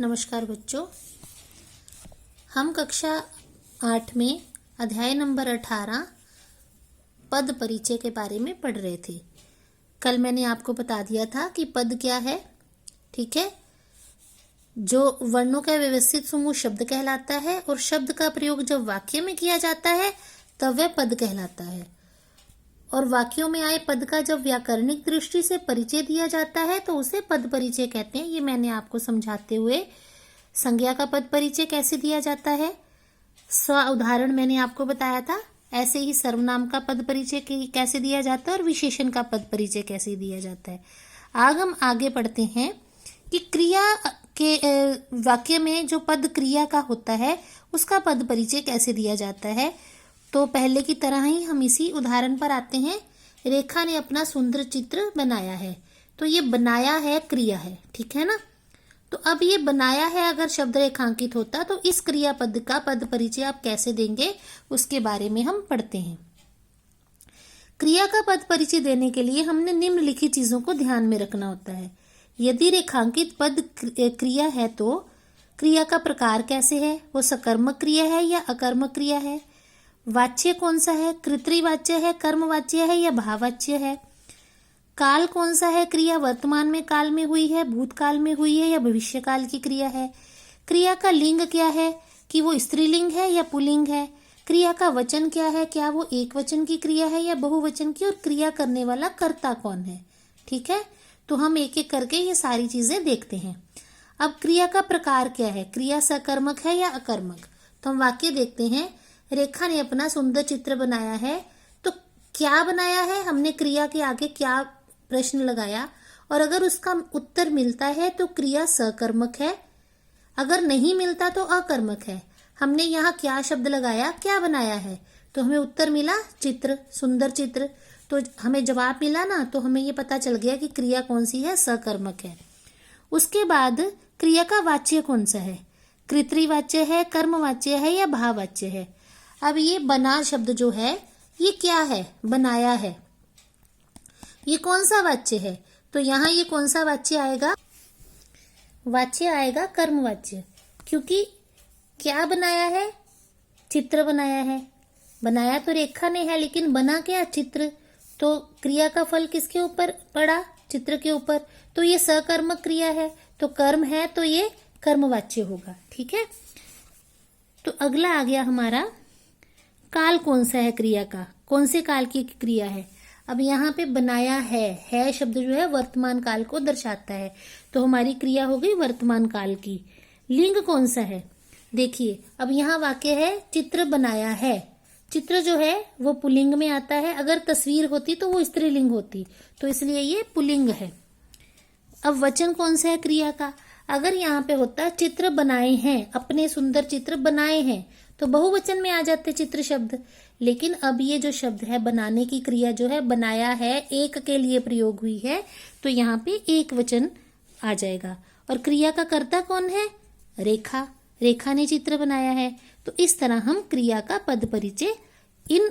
नमस्कार बच्चों, हम कक्षा 8 में अध्याय नंबर 18 पद परिचय के बारे में पढ़ रहे थे। कल मैंने आपको बता दिया था कि पद क्या है। ठीक है, जो वर्णों का व्यवस्थित समूह शब्द कहलाता है और शब्द का प्रयोग जब वाक्य में किया जाता है तब वह पद कहलाता है। और वाक्यों में आए पद का जब व्याकरणिक दृष्टि से परिचय दिया जाता है तो उसे पद परिचय कहते हैं। ये मैंने आपको समझाते हुए संज्ञा का पद परिचय कैसे दिया जाता है, स्व उदाहरण मैंने आपको बताया था। ऐसे ही सर्वनाम का पद परिचय कैसे दिया जाता है और विशेषण का पद परिचय कैसे दिया जाता है। आज हम आगे पढ़ते हैं कि क्रिया के वाक्य में जो पद क्रिया का होता है उसका पद परिचय कैसे दिया जाता है। तो पहले की तरह ही हम इसी उदाहरण पर आते हैं। रेखा ने अपना सुंदर चित्र बनाया है, तो ये बनाया है क्रिया है, ठीक है ना। तो अब ये बनाया है अगर शब्द रेखांकित होता तो इस क्रिया पद का पद परिचय आप कैसे देंगे उसके बारे में हम पढ़ते हैं। क्रिया का पद परिचय देने के लिए हमने निम्नलिखित चीजों को ध्यान में रखना होता है। यदि रेखांकित पद क्रिया है तो क्रिया का प्रकार कैसे है, वो सकर्मक क्रिया है या अकर्मक क्रिया है, वाच्य कौन सा है, कर्तृवाच्य है, कर्मवाच्य है या भाववाच्य है, काल कौन सा है, क्रिया वर्तमान में काल में हुई है, भूतकाल में हुई है या भविष्यकाल की क्रिया है, क्रिया का लिंग क्या है कि वो स्त्रीलिंग है या पुल्लिंग है, क्रिया का वचन क्या है, क्या वो एक वचन की क्रिया है या बहुवचन की, और क्रिया करने वाला कर्ता कौन है। ठीक है, तो हम एक एक करके ये सारी चीजें देखते हैं। अब क्रिया का प्रकार क्या है, क्रिया सकर्मक है या अकर्मक। तो हम वाक्य देखते हैं। रेखा ने अपना सुंदर चित्र बनाया है, तो क्या बनाया है, हमने क्रिया के आगे क्या प्रश्न लगाया और अगर उसका उत्तर मिलता है तो क्रिया सकर्मक है, अगर नहीं मिलता तो अकर्मक है। हमने यहाँ क्या शब्द लगाया, क्या बनाया है, तो हमें उत्तर मिला चित्र, सुंदर चित्र। तो हमें जवाब मिला ना, तो हमें ये पता चल गया कि क्रिया कौन सी है, सकर्मक है। उसके बाद क्रिया का वाच्य कौन सा है, कर्तृवाच्य है, कर्मवाच्य है या भाववाच्य है। अब ये बना शब्द जो है ये क्या है, बनाया है, ये कौन सा वाच्य है। तो यहाँ ये कौन सा वाच्य आएगा, वाच्य आएगा कर्मवाच्य, क्योंकि क्या बनाया है, चित्र बनाया है। बनाया तो रेखा ने है लेकिन बना क्या, चित्र। तो क्रिया का फल किसके ऊपर पड़ा, चित्र के ऊपर। तो ये सकर्मक क्रिया है, तो कर्म है तो ये कर्मवाच्य होगा। ठीक है, तो अगला आ गया हमारा काल कौन सा है, क्रिया का कौन से काल की क्रिया है। अब यहाँ पे बनाया है शब्द जो है वर्तमान काल को दर्शाता है, तो हमारी क्रिया हो गई वर्तमान काल की। लिंग कौन सा है, देखिए अब यहाँ वाक्य है चित्र बनाया है, चित्र जो है वो पुल्लिंग में आता है, अगर तस्वीर होती तो वो स्त्रीलिंग होती, तो इसलिए ये पुल्लिंग है। अब वचन कौन सा है क्रिया का, अगर यहाँ पे होता चित्र बनाए हैं, अपने सुंदर चित्र बनाए हैं, तो बहुवचन में आ जाते चित्र शब्द। लेकिन अब ये जो शब्द है बनाने की क्रिया जो है, बनाया है एक के लिए प्रयोग हुई है, तो यहाँ पे एक वचन आ जाएगा। और क्रिया का कर्ता कौन है, रेखा, रेखा ने चित्र बनाया है। तो इस तरह हम क्रिया का पद परिचय इन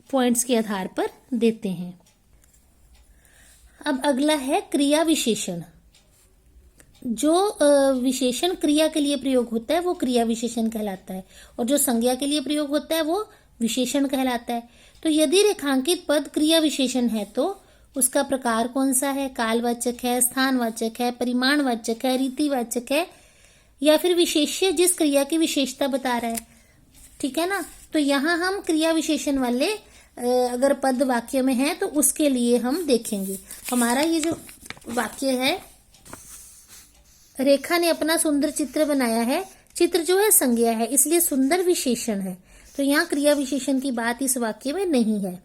पॉइंट्स के आधार पर देते हैं। अब अगला है क्रिया विशेषण। जो विशेषण क्रिया के लिए प्रयोग होता है वो क्रिया विशेषण कहलाता है, और जो संज्ञा के लिए प्रयोग होता है वो विशेषण कहलाता है। तो यदि रेखांकित पद क्रिया विशेषण है तो उसका प्रकार कौन सा है, कालवाचक है, स्थानवाचक है, परिमाणवाचक है, रीतिवाचक है या फिर विशेष्य जिस क्रिया की विशेषता बता रहा है। ठीक है ना, तो यहाँ हम क्रिया विशेषण वाले अगर पद वाक्य में है तो उसके लिए हम देखेंगे। हमारा ये जो वाक्य है, रेखा ने अपना सुंदर चित्र बनाया है, चित्र जो है संज्ञा है इसलिए सुंदर विशेषण है, तो यहाँ क्रिया विशेषण की बात इस वाक्य में नहीं है।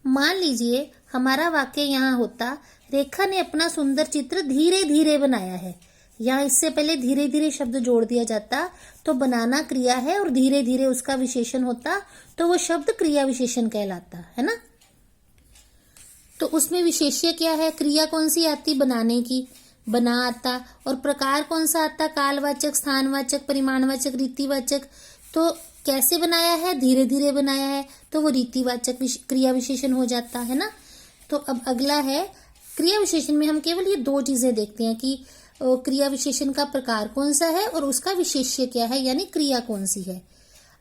मान लीजिए हमारा वाक्य यहाँ होता रेखा ने अपना सुंदर चित्र धीरे धीरे बनाया है, यहाँ इससे पहले धीरे धीरे शब्द जोड़ दिया जाता तो बनाना क्रिया है और धीरे धीरे उसका विशेषण होता तो वो शब्द क्रिया विशेषण कहलाता है ना। तो उसमें विशेष्य क्या है, क्रिया कौन सी आती, बनाने की, बना आता, और प्रकार कौन सा आता, कालवाचक, स्थानवाचक, परिमाणवाचक, रीतिवाचक। तो कैसे बनाया है, धीरे धीरे बनाया है, तो वो रीतिवाचक क्रिया विशेषण हो जाता है ना। तो अब अगला है क्रिया विशेषण में हम केवल ये दो चीजें देखते हैं कि क्रिया विशेषण का प्रकार कौन सा है और उसका विशेष्य क्या है, यानी क्रिया कौन सी है।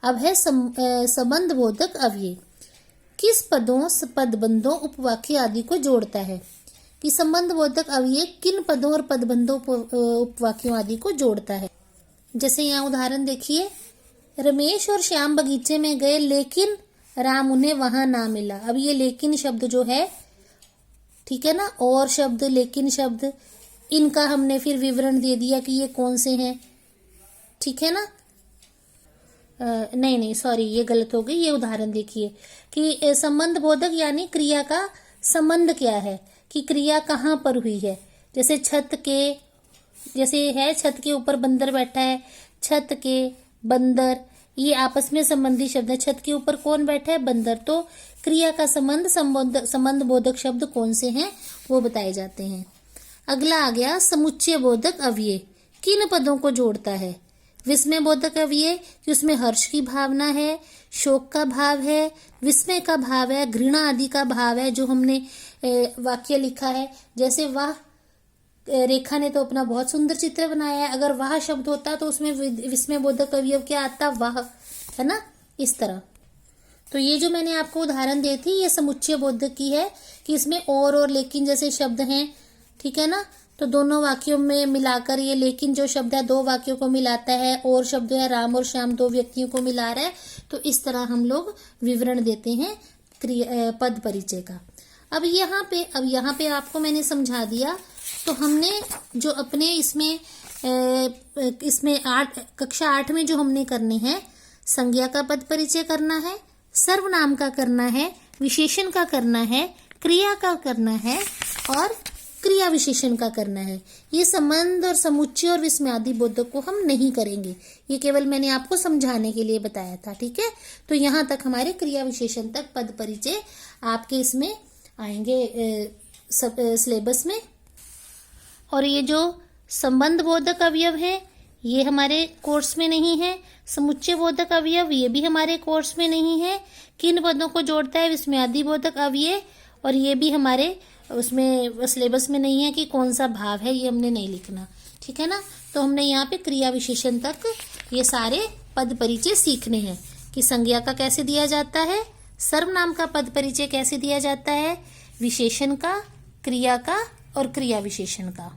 अब है संबंध बोधक अव्यय। किस पदों, पदबंधों, उपवाक्य आदि को जोड़ता है। कि संबंध बोधक अव्यय किन पदों और पदबंधों, उपवाक्यों आदि को जोड़ता है। जैसे यहाँ उदाहरण देखिए, रमेश और श्याम बगीचे में गए लेकिन राम उन्हें वहां ना मिला। अब ये लेकिन शब्द जो है, ठीक है ना, और शब्द, लेकिन शब्द, इनका हमने फिर विवरण दे दिया कि ये कौन से हैं, ठीक है ना। नहीं सॉरी, ये गलत हो गई। ये उदाहरण देखिए कि संबंध बोधक यानी क्रिया का संबंध क्या है, कि क्रिया कहाँ पर हुई है। जैसे जैसे है छत के ऊपर बंदर बैठा है, छत के, बंदर, ये आपस में संबंधी शब्द है। छत के ऊपर कौन बैठा है, बंदर। तो क्रिया का संबंध बोधक शब्द कौन से हैं वो बताए जाते हैं। अगला आ गया समुच्चय बोधक अव्यय। किन पदों को जोड़ता है। विस्मय बोधक अव्यय कि उसमें हर्ष की भावना है, शोक का भाव है, विस्मय का भाव है, घृणा आदि का भाव है। जो हमने वाक्य लिखा है, जैसे वाह, रेखा ने तो अपना बहुत सुंदर चित्र बनाया है, अगर वाह शब्द होता तो उसमें विस्मय बोधक अवयव क्या आता, वाह, है ना, इस तरह। तो ये जो मैंने आपको उदाहरण दी थी, ये समुच्चय बोधक की है कि इसमें और लेकिन जैसे शब्द हैं, ठीक है ना। तो दोनों वाक्यों में मिलाकर ये लेकिन जो शब्द है दो वाक्यों को मिलाता है, और शब्द है राम और श्याम दो व्यक्तियों को मिला रहा है। तो इस तरह हम लोग विवरण देते हैं पद परिचय का। अब यहाँ पे आपको मैंने समझा दिया। तो हमने जो अपने इसमें कक्षा 8 में जो हमने करने हैं, संज्ञा का पद परिचय करना है, सर्वनाम का करना है, विशेषण का करना है, क्रिया का करना है और क्रिया विशेषण का करना है। ये संबंध और समुच्चय और विस्मयादि बोधक को हम नहीं करेंगे, ये केवल मैंने आपको समझाने के लिए बताया था, ठीक है। तो यहाँ तक हमारे क्रिया विशेषण तक पद परिचय आपके इसमें आएंगे सिलेबस में। और ये जो संबंध बोधक अवयव है ये हमारे कोर्स में नहीं है, समुच्चय बोधक अवयव ये भी हमारे कोर्स में नहीं है। किन पदों को जोड़ता है, विस्मयादि बोधक अवयव, और ये भी हमारे उसमें सिलेबस में नहीं है कि कौन सा भाव है, ये हमने नहीं लिखना, ठीक है ना। तो हमने यहाँ पे क्रिया विशेषण तक ये सारे पद परिचय सीखने हैं कि संज्ञा का कैसे दिया जाता है, सर्वनाम का पद परिचय कैसे दिया जाता है, विशेषण का, क्रिया का और क्रिया विशेषण का।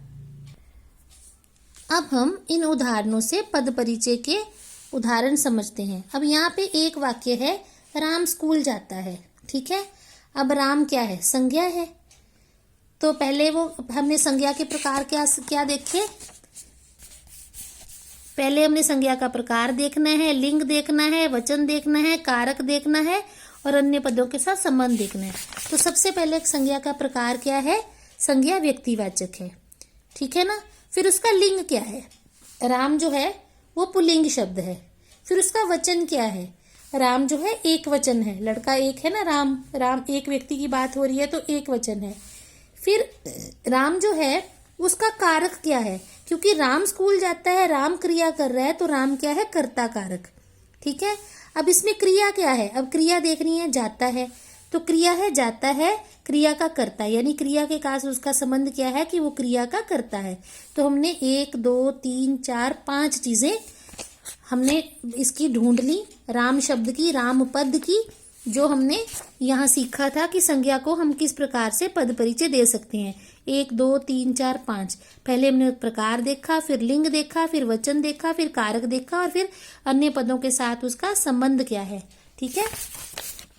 अब हम इन उदाहरणों से पद परिचय के उदाहरण समझते हैं। अब यहाँ पे एक वाक्य है, राम स्कूल जाता है, ठीक है। अब राम क्या है, संज्ञा है। तो पहले वो हमने संज्ञा के प्रकार क्या देखे, पहले हमने संज्ञा का प्रकार देखना है, लिंग देखना है, वचन देखना है, कारक देखना है और अन्य पदों के साथ संबंध देखना है। तो सबसे पहले संज्ञा का प्रकार क्या है, संज्ञा व्यक्तिवाचक है, ठीक है ना। फिर उसका लिंग क्या है, राम जो है वो पुल्लिंग शब्द है। फिर उसका वचन क्या है, राम जो है एक वचन है, लड़का एक है ना, राम एक व्यक्ति की बात हो रही है तो एक वचन है। फिर राम जो है उसका कारक क्या है, क्योंकि राम स्कूल जाता है, राम क्रिया कर रहा है, तो राम क्या है, कर्ता कारक, ठीक है। अब इसमें क्रिया क्या है, अब क्रिया देखनी है, जाता है, तो क्रिया है जाता है, क्रिया का कर्ता, यानी क्रिया के काश उसका संबंध क्या है कि वो क्रिया का करता है। तो हमने 1 2 3 4 5 चीजें हमने इसकी ढूंढ ली, राम शब्द की, राम पद की, जो हमने यहाँ सीखा था कि संज्ञा को हम किस प्रकार से पद परिचय दे सकते हैं। 1 2 3 4 5 पहले हमने प्रकार देखा, फिर लिंग देखा, फिर वचन देखा, फिर कारक देखा और फिर अन्य पदों के साथ उसका संबंध क्या है, ठीक है।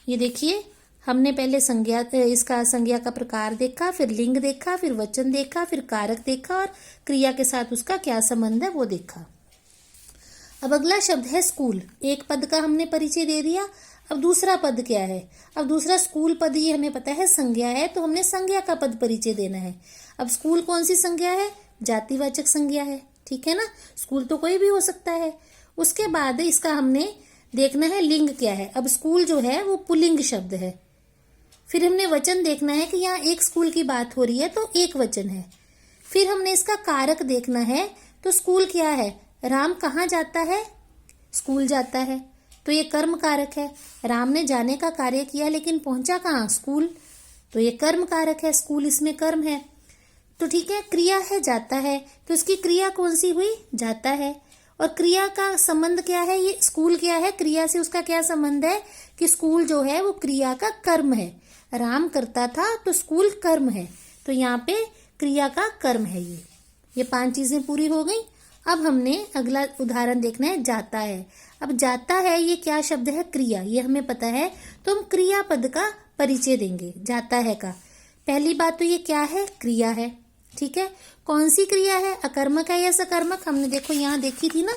ये देखिए हमने पहले संज्ञा का प्रकार देखा, फिर लिंग देखा, फिर वचन देखा, फिर कारक देखा और क्रिया के साथ उसका क्या संबंध है वो देखा। अब अगला शब्द है स्कूल। एक पद का हमने परिचय दे दिया। अब दूसरा पद क्या है, अब दूसरा स्कूल पद, ये हमें पता है संज्ञा है, तो हमने संज्ञा का पद परिचय देना है। अब स्कूल कौन सी संज्ञा है, जातिवाचक संज्ञा है, ठीक है ना, स्कूल तो कोई भी हो सकता है। उसके बाद इसका हमने देखना है लिंग क्या है। अब स्कूल जो है वो पुल्लिंग शब्द है। फिर हमने वचन देखना है कि यहाँ एक स्कूल की बात हो रही है तो एक वचन है। फिर हमने इसका कारक देखना है, तो स्कूल क्या है, राम कहाँ जाता है, स्कूल जाता है, तो ये कर्म कारक है। राम ने जाने का कार्य किया लेकिन पहुंचा कहाँ, स्कूल, तो ये कर्म कारक है, स्कूल इसमें कर्म है। तो ठीक है, क्रिया है जाता है, तो इसकी क्रिया कौन सी हुई? जाता है। और क्रिया का संबंध क्या है? ये स्कूल क्या है? क्रिया से उसका क्या संबंध है कि स्कूल जो है वो क्रिया का कर्म है। राम करता था तो स्कूल कर्म है, तो यहाँ पे क्रिया का कर्म है। ये 5 चीजें पूरी हो गई। अब हमने अगला उदाहरण देखना है, जाता है। अब जाता है ये क्या शब्द है? क्रिया, ये हमें पता है, तो हम क्रिया पद का परिचय देंगे जाता है का। पहली बात तो ये क्या है? क्रिया है। ठीक है, कौन सी क्रिया है? अकर्मक है या सकर्मक? हमने देखो यहाँ देखी थी ना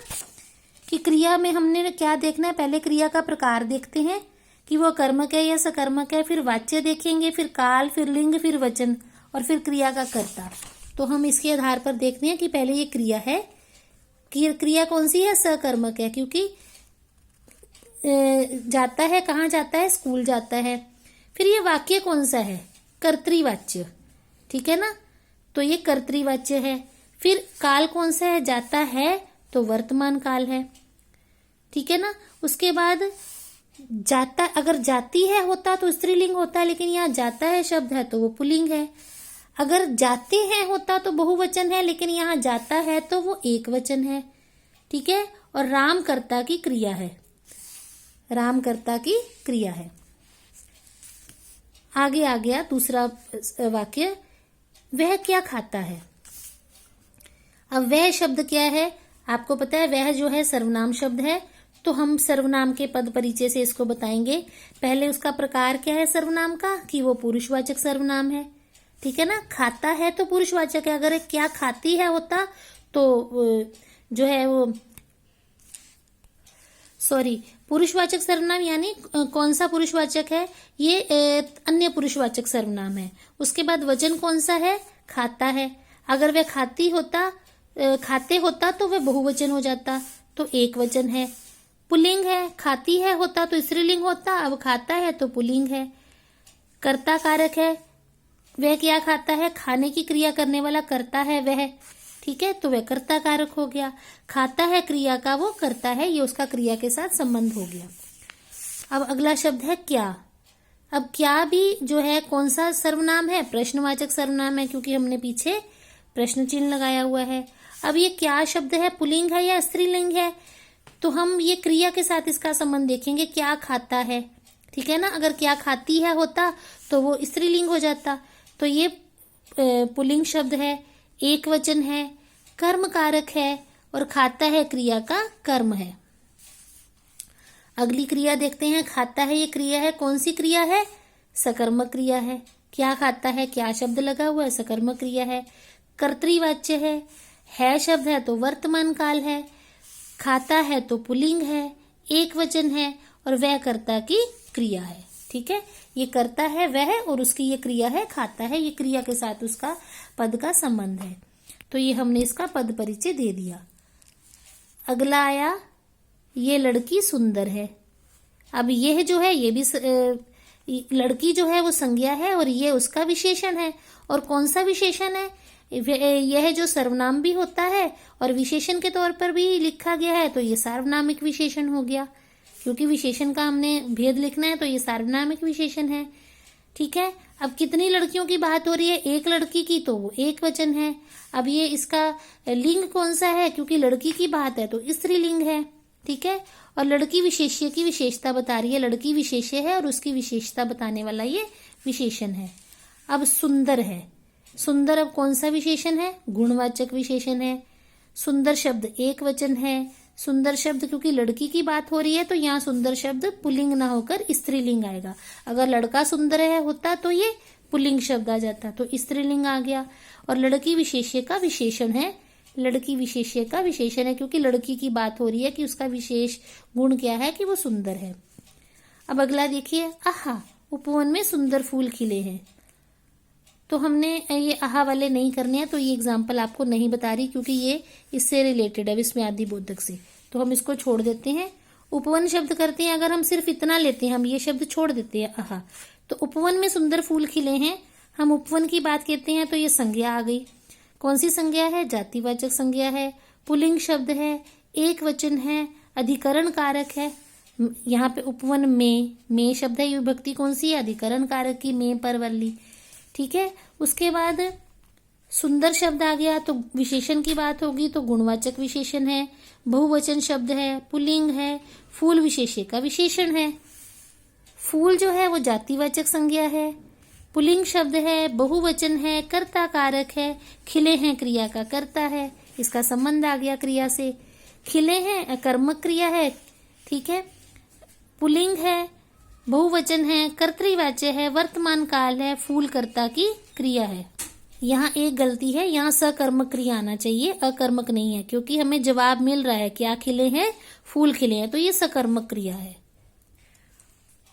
कि क्रिया में हमने क्या देखना है? पहले क्रिया का प्रकार देखते हैं कि वो कर्मक है या सकर्मक है, फिर वाच्य देखेंगे, फिर काल, फिर लिंग, फिर वचन, और फिर क्रिया का कर्ता। तो हम इसके आधार पर देखते हैं कि पहले ये क्रिया है, क्रिया कौन सी है? सकर्मक है, क्योंकि जाता है, कहाँ जाता है? स्कूल जाता है। फिर ये वाक्य कौन सा है? कर्तृवाच्य। ठीक है ना, तो ये कर्तृवाच्य है। फिर काल कौन सा है? जाता है, तो वर्तमान काल है। ठीक है ना, उसके बाद जाता, अगर जाती है होता तो स्त्रीलिंग होता है, लेकिन यहाँ जाता है शब्द है तो वो पुल्लिंग है। अगर जाते हैं होता तो बहुवचन है, लेकिन यहाँ जाता है तो वो एक वचन है। ठीक है, और राम कर्ता की क्रिया है, राम कर्ता की क्रिया है। आगे आ गया दूसरा वाक्य, वह क्या खाता है। अब वह शब्द क्या है? आपको पता है वह जो है सर्वनाम शब्द है, तो हम सर्वनाम के पद परिचय से इसको बताएंगे। पहले उसका प्रकार क्या है सर्वनाम का? कि वो पुरुषवाचक सर्वनाम है। ठीक है ना, खाता है तो पुरुषवाचक है। अगर क्या खाती है होता तो जो है वो पुरुषवाचक सर्वनाम, यानी कौन सा पुरुषवाचक है? ये अन्य पुरुषवाचक सर्वनाम है। उसके बाद वचन कौन सा है? खाता है। अगर वह खाते होता तो वह बहुवचन हो जाता, तो एक वचन है। पुल्लिंग है, खाती है होता तो स्त्रीलिंग होता, अब खाता है तो पुल्लिंग है। कर्ता कारक है, वह क्या खाता है? खाने की क्रिया करने वाला कर्ता है वह। ठीक है, तो वह कर्ता कारक हो गया। खाता है क्रिया का वो करता है, ये उसका क्रिया के साथ संबंध हो गया। अब अगला शब्द है क्या। अब क्या भी जो है कौन सा सर्वनाम है? प्रश्नवाचक सर्वनाम है, क्योंकि हमने पीछे प्रश्न चिन्ह लगाया हुआ है। अब ये क्या शब्द है? पुल्लिंग है या स्त्रीलिंग है? तो हम ये क्रिया के साथ इसका संबंध देखेंगे, क्या खाता है। ठीक है ना, अगर क्या खाती है होता तो वो स्त्रीलिंग हो जाता, तो ये पुल्लिंग शब्द है, एक वचन है, कर्म कारक है, और खाता है क्रिया का कर्म है। अगली क्रिया देखते हैं, खाता है ये क्रिया है, कौन सी क्रिया है? सकर्मक क्रिया है। क्या खाता है, क्या शब्द लगा हुआ है? सकर्मक क्रिया है, कर्तृवाच्य है शब्द है तो वर्तमान काल है, खाता है तो पुल्लिंग है, एक वचन है, और वह कर्ता की क्रिया है। ठीक है, ये कर्ता है वह, और उसकी ये क्रिया है खाता है, ये क्रिया के साथ उसका पद का संबंध है। तो ये हमने इसका पद परिचय दे दिया। अगला आया, ये लड़की सुंदर है। अब यह जो है ये भी लड़की जो है वो संज्ञा है, और ये उसका विशेषण है। और कौन सा विशेषण है? यह जो सर्वनाम भी होता है और विशेषण के तौर पर भी लिखा गया है, तो ये सार्वनामिक विशेषण हो गया, क्योंकि विशेषण का हमने भेद लिखना है, तो ये सार्वनामिक विशेषण है। ठीक है, अब कितनी लड़कियों की बात हो रही है? एक लड़की की, तो वो एक वचन है। अब ये इसका लिंग कौन सा है? क्योंकि लड़की की बात है तो स्त्रीलिंग है। ठीक है, और लड़की विशेष्य की विशेषता बता रही है, लड़की विशेष्य है और उसकी विशेषता बताने वाला ये विशेषण है। अब सुंदर है, सुंदर अब कौन सा विशेषण है? गुणवाचक विशेषण है। सुंदर शब्द एक वचन है। सुंदर शब्द क्योंकि लड़की की बात हो रही है, तो यहाँ सुंदर शब्द पुल्लिंग ना होकर स्त्रीलिंग आएगा। अगर लड़का सुंदर है होता तो ये पुल्लिंग शब्द आ जाता, तो स्त्रीलिंग आ गया। और लड़की विशेष्य का विशेषण है, लड़की विशेष्य का विशेषण है, क्योंकि लड़की की बात हो रही है कि उसका विशेष गुण क्या है कि वो सुंदर है। अब अगला देखिए, आहा उपवन में सुंदर फूल खिले हैं। तो हमने ये आहा वाले नहीं करने हैं, तो ये एग्जाम्पल आपको नहीं बता रही, क्योंकि ये इससे रिलेटेड है विस्मयादि बोधक से, तो हम इसको छोड़ देते हैं। उपवन शब्द करते हैं, अगर हम सिर्फ इतना लेते हैं, हम ये शब्द छोड़ देते हैं आहा, तो उपवन में सुंदर फूल खिले हैं, हम उपवन की बात कहते हैं, तो ये संज्ञा आ गई। कौन सी संज्ञा है? जातिवाचक संज्ञा है, पुल्लिंग शब्द है, एक वचन है, अधिकरण कारक है। यहाँ पे उपवन में शब्द है, ये विभक्ति कौन सी है? अधिकरण कारक की, में पर वाली। ठीक है, उसके बाद सुंदर शब्द आ गया तो विशेषण की बात होगी, तो गुणवाचक विशेषण है। बहुवचन शब्द है, पुल्लिंग है, फूल विशेष्य का विशेषण है। फूल जो है वो जातिवाचक संज्ञा है, पुल्लिंग शब्द है, बहुवचन है, कर्ता कारक है, खिले हैं क्रिया का कर्ता है, इसका संबंध आ गया क्रिया से। खिले हैं कर्मक क्रिया है, ठीक है, पुल्लिंग है, बहुवचन है, कर्तृवाच्य है, वर्तमान काल है, फूल कर्ता की क्रिया है। यहाँ एक गलती है, यहाँ सकर्मक क्रिया आना चाहिए, अकर्मक नहीं है, क्योंकि हमें जवाब मिल रहा है क्या खिले हैं, फूल खिले हैं, तो ये सकर्मक क्रिया है।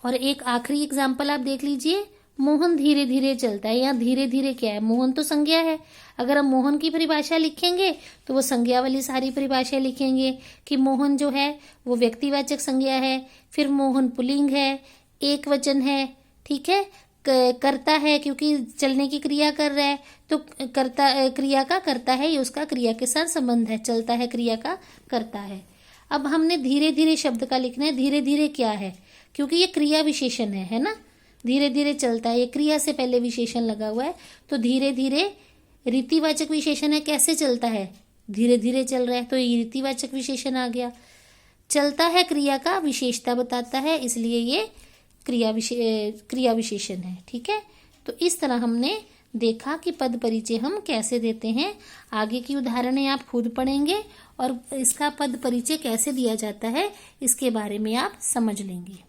और एक आखिरी एग्जाम्पल आप देख लीजिए, मोहन धीरे धीरे चलता है। यहाँ धीरे धीरे क्या है, मोहन तो संज्ञा है। अगर हम मोहन की परिभाषा लिखेंगे तो वो संज्ञा वाली सारी परिभाषा लिखेंगे कि मोहन जो है वो व्यक्तिवाचक संज्ञा है, फिर मोहन पुल्लिंग है, एक वचन है, ठीक है, करता है क्योंकि चलने की क्रिया कर रहा है, तो करता क्रिया का करता है, ये उसका क्रिया के साथ संबंध है, चलता है क्रिया का करता है। अब हमने धीरे धीरे शब्द का लिखना है। धीरे धीरे क्या है, क्योंकि ये क्रिया विशेषण है ना, धीरे धीरे चलता है, ये क्रिया से पहले विशेषण लगा हुआ है, तो धीरे धीरे रीतिवाचक विशेषण है, कैसे चलता है, धीरे धीरे चल रहा है, तो ये रीतिवाचक विशेषण आ गया। चलता है क्रिया का विशेषता बताता है, इसलिए ये क्रिया विशेषण है, ठीक है। तो इस तरह हमने देखा कि पद परिचय हम कैसे देते हैं। आगे की उदाहरणें आप खुद पढ़ेंगे और इसका पद परिचय कैसे दिया जाता है इसके बारे में आप समझ लेंगे।